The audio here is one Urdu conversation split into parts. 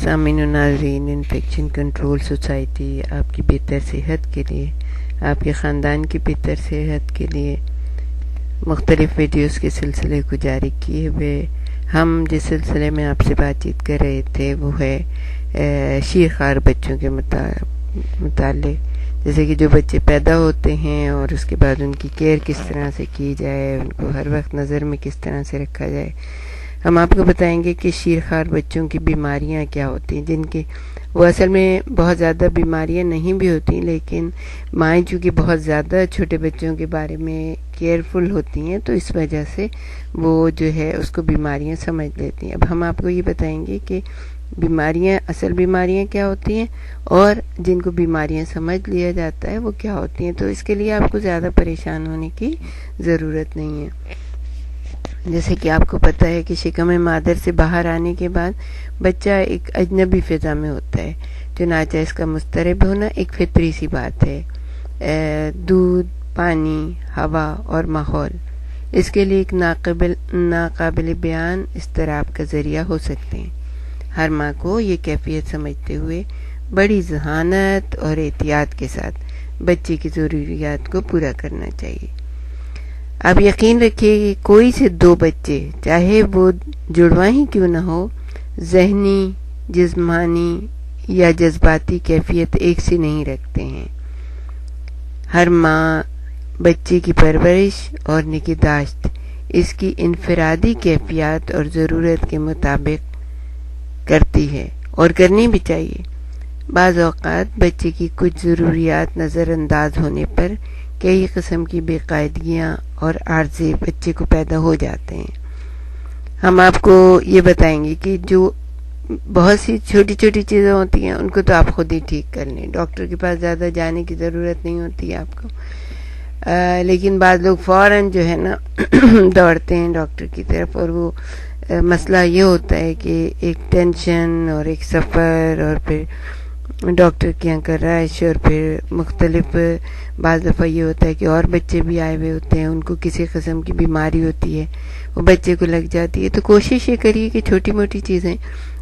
سامعین و ناظرین، انفیکشن کنٹرول سوسائٹی آپ کی بہتر صحت کے لیے، آپ کے خاندان کی بہتر صحت کے لیے مختلف ویڈیوز کے سلسلے کو جاری کیے ہوئے ہم جس سلسلے میں آپ سے بات چیت کر رہے تھے وہ ہے شیرخوار بچوں کے متعلق، جیسے کہ جو بچے پیدا ہوتے ہیں اور اس کے بعد ان کی کیئر کس طرح سے کی جائے، ان کو ہر وقت نظر میں کس طرح سے رکھا جائے۔ ہم آپ کو بتائیں گے کہ شیرخوار بچوں کی بیماریاں کیا ہوتی ہیں، جن کی وہ اصل میں بہت زیادہ بیماریاں نہیں بھی ہوتی، لیکن مائیں چونکہ بہت زیادہ چھوٹے بچوں کے بارے میں کیئرفل ہوتی ہیں تو اس وجہ سے وہ جو ہے اس کو بیماریاں سمجھ لیتی ہیں۔ اب ہم آپ کو یہ بتائیں گے کہ بیماریاں، اصل بیماریاں کیا ہوتی ہیں اور جن کو بیماریاں سمجھ لیا جاتا ہے وہ کیا ہوتی ہیں، تو اس کے لیے آپ کو زیادہ پریشان ہونے کی ضرورت نہیں ہے۔ جیسے کہ آپ کو پتہ ہے کہ شکم مادر سے باہر آنے کے بعد بچہ ایک اجنبی فضا میں ہوتا ہے، چنانچہ اس کا مضطرب ہونا ایک فطری سی بات ہے۔ دودھ، پانی، ہوا اور ماحول اس کے لیے ایک ناقابل بیان اضطراب کا ذریعہ ہو سکتے ہیں۔ ہر ماں کو یہ کیفیت سمجھتے ہوئے بڑی ذہانت اور احتیاط کے ساتھ بچے کی ضروریات کو پورا کرنا چاہیے۔ آپ یقین رکھیے کہ کوئی سے دو بچے، چاہے وہ جڑواں ہی کیوں نہ ہو، ذہنی، جسمانی یا جذباتی کیفیت ایک سی نہیں رکھتے ہیں۔ ہر ماں بچے کی پرورش اور نگہداشت اس کی انفرادی کیفیات اور ضرورت کے مطابق کرتی ہے اور کرنی بھی چاہیے۔ بعض اوقات بچے کی کچھ ضروریات نظر انداز ہونے پر کئی قسم کی بے قاعدگیاں اور عارضے بچے کو پیدا ہو جاتے ہیں۔ ہم آپ کو یہ بتائیں گے کہ جو بہت سی چھوٹی چھوٹی چیزیں ہوتی ہیں ان کو تو آپ خود ہی ٹھیک کر لیں، ڈاکٹر کے پاس زیادہ جانے کی ضرورت نہیں ہوتی ہے آپ کو، لیکن بعض لوگ فوراً جو ہے نا دوڑتے ہیں ڈاکٹر کی طرف، اور وہ مسئلہ یہ ہوتا ہے کہ ایک ٹینشن اور ایک سفر اور پھر ڈاکٹر کے یہاں کا رش، اور پھر مختلف بعض دفعہ یہ ہوتا ہے کہ اور بچے بھی آئے ہوئے ہوتے ہیں، ان کو کسی قسم کی بیماری ہوتی ہے، وہ بچے کو لگ جاتی ہے۔ تو کوشش یہ کریے کہ چھوٹی موٹی چیزیں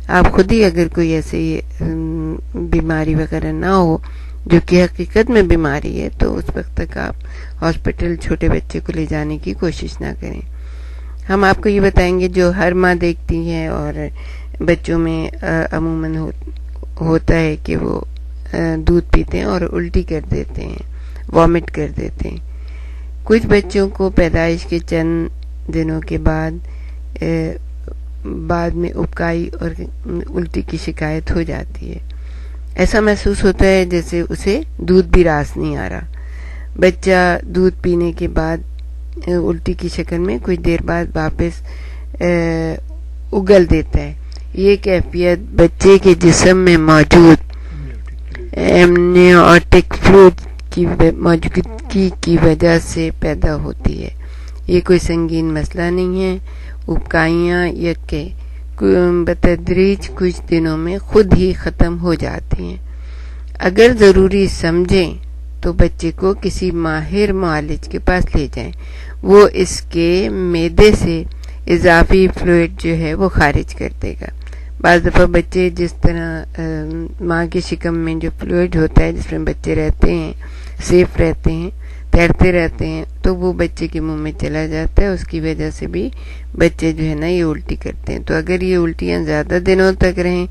آپ خود ہی، اگر کوئی ایسی بیماری وغیرہ نہ ہو جو کہ حقیقت میں بیماری ہے، تو اس وقت تک آپ ہاسپٹل چھوٹے بچے کو لے جانے کی کوشش نہ کریں۔ ہم آپ کو یہ بتائیں گے جو ہر ماں دیکھتی ہے اور بچوں میں عموماً ہوتا ہے کہ وہ دودھ پیتے ہیں اور الٹی کر دیتے ہیں، وامٹ کر دیتے ہیں۔ کچھ بچوں کو پیدائش کے چند دنوں کے بعد میں ابکائی اور الٹی کی شکایت ہو جاتی ہے۔ ایسا محسوس ہوتا ہے جیسے اسے دودھ بھی راس نہیں آ رہا۔ بچہ دودھ پینے کے بعد الٹی کی شکل میں کچھ دیر بعد واپس اگل دیتا ہے۔ یہ کیفیت بچے کے جسم میں موجود ایمنیوٹک فلوئڈ کی موجودگی کی وجہ سے پیدا ہوتی ہے۔ یہ کوئی سنگین مسئلہ نہیں ہے۔ ابکائیاں یکے بتدریج کچھ دنوں میں خود ہی ختم ہو جاتی ہیں۔ اگر ضروری سمجھیں تو بچے کو کسی ماہر معالج کے پاس لے جائیں، وہ اس کے معدے سے اضافی فلوئڈ جو ہے وہ خارج کر دے گا۔ بعض دفعہ بچے جس طرح ماں کے شکم میں جو فلوئڈ ہوتا ہے جس میں بچے رہتے ہیں، سیف رہتے ہیں، تیرتے رہتے ہیں، تو وہ بچے کے منہ میں چلا جاتا ہے، اس کی وجہ سے بھی بچے جو ہے نا یہ الٹی کرتے ہیں۔ تو اگر یہ الٹیاں زیادہ دنوں تک رہیں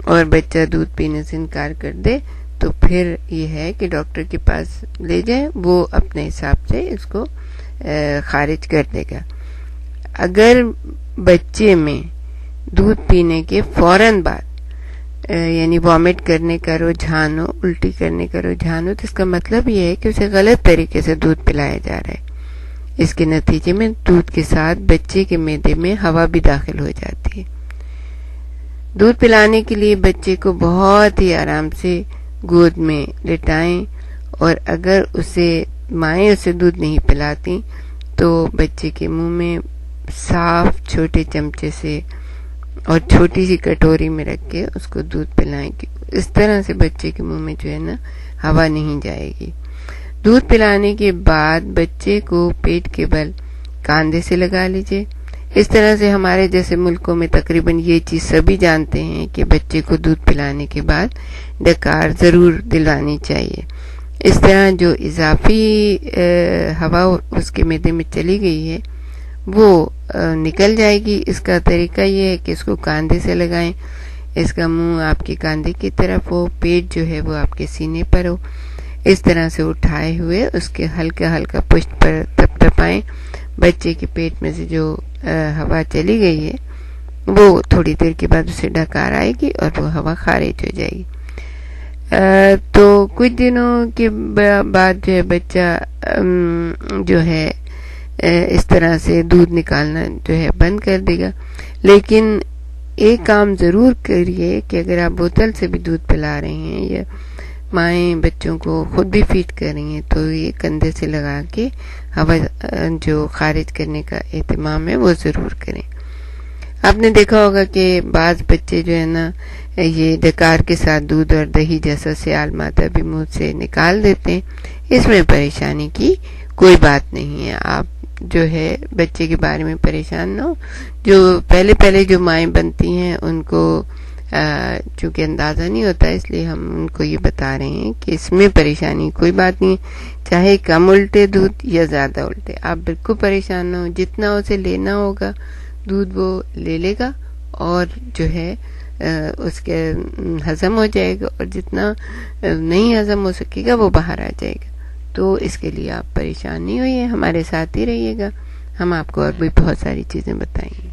اور بچہ دودھ پینے سے انکار کر دے تو پھر یہ ہے کہ ڈاکٹر کے پاس لے جائیں، وہ اپنے حساب سے اس کو خارج کر دے گا۔ اگر بچے میں دودھ پینے کے فوراً بعد یعنی وامٹ کرنے کا رجحان ہو، الٹی کرنے کا رجحان ہو، تو اس کا مطلب یہ ہے کہ اسے غلط طریقے سے دودھ پلایا جا رہا ہے۔ اس کے نتیجے میں دودھ کے ساتھ بچے کے معدے میں ہوا بھی داخل ہو جاتی ہے۔ دودھ پلانے کے لیے بچے کو بہت ہی آرام سے گود میں لٹائیں، اور اگر مائیں اسے دودھ نہیں پلاتی تو بچے کے منہ میں صاف چھوٹے چمچے سے اور چھوٹی سی کٹوری میں رکھ کے اس کو دودھ پلائیں، اس طرح سے بچے کے منہ میں جو ہے نا ہوا نہیں جائے گی۔ دودھ پلانے کے بعد بچے کو پیٹ کے بل کاندھے سے لگا لیجئے، اس طرح سے ہمارے جیسے ملکوں میں تقریباً یہ چیز سبھی جانتے ہیں کہ بچے کو دودھ پلانے کے بعد ڈکار ضرور دلوانی چاہیے. اس طرح جو اضافی ہوا اس کے معدے میں چلی گئی ہے وہ نکل جائے گی. اس کا طریقہ یہ ہے کہ اس کو کاندھے سے لگائیں. اس کا منہ آپ کے کاندھے کی طرف ہو، پیٹ جو ہے وہ آپ کے سینے پر ہو. اس طرح سے اٹھائے ہوئے اس کے ہلکا ہلکا پشت پر تپ ٹپائیں. بچے کے پیٹ میں سے جو ہوا چلی گئی ہے وہ تھوڑی دیر کے بعد اسے ڈکار آئے گی اور وہ ہوا خارج ہو جائے گی. تو کچھ دنوں کے بعد جو ہے بچہ جو ہے اس طرح سے دودھ نکالنا جو ہے بند کر دے گا. لیکن ایک کام ضرور کریے کہ اگر آپ بوتل سے بھی دودھ پلا رہے ہیں یا مائیں بچوں کو خود بھی فیڈ کر رہی ہیں تو یہ کندھے سے لگا کے ہوا جو خارج کرنے کا اہتمام ہے وہ ضرور کریں. آپ نے دیکھا ہوگا کہ بعض بچے جو ہے نا یہ ڈکار کے ساتھ دودھ اور دہی جیسا سیال مادہ بھی منہ سے نکال دیتے ہیں. اس میں پریشانی کی کوئی بات نہیں ہے. آپ جو ہے بچے کے بارے میں پریشان نہ ہو. جو پہلے جو مائیں بنتی ہیں ان کو چونکہ اندازہ نہیں ہوتا اس لیے ہم ان کو یہ بتا رہے ہیں کہ اس میں پریشانی کوئی بات نہیں ہے. چاہے کم الٹے دودھ یا زیادہ الٹے، آپ بالکل پریشان نہ ہو. جتنا اسے لینا ہوگا دودھ وہ لے لے گا اور جو ہے اس کے ہضم ہو جائے گا، اور جتنا نہیں ہضم ہو سکے گا وہ باہر آ جائے گا. تو اس کے لیے آپ پریشان نہیں ہوئیے، ہمارے ساتھ ہی رہیے گا. ہم آپ کو اور بھی بہت ساری چیزیں بتائیں گے.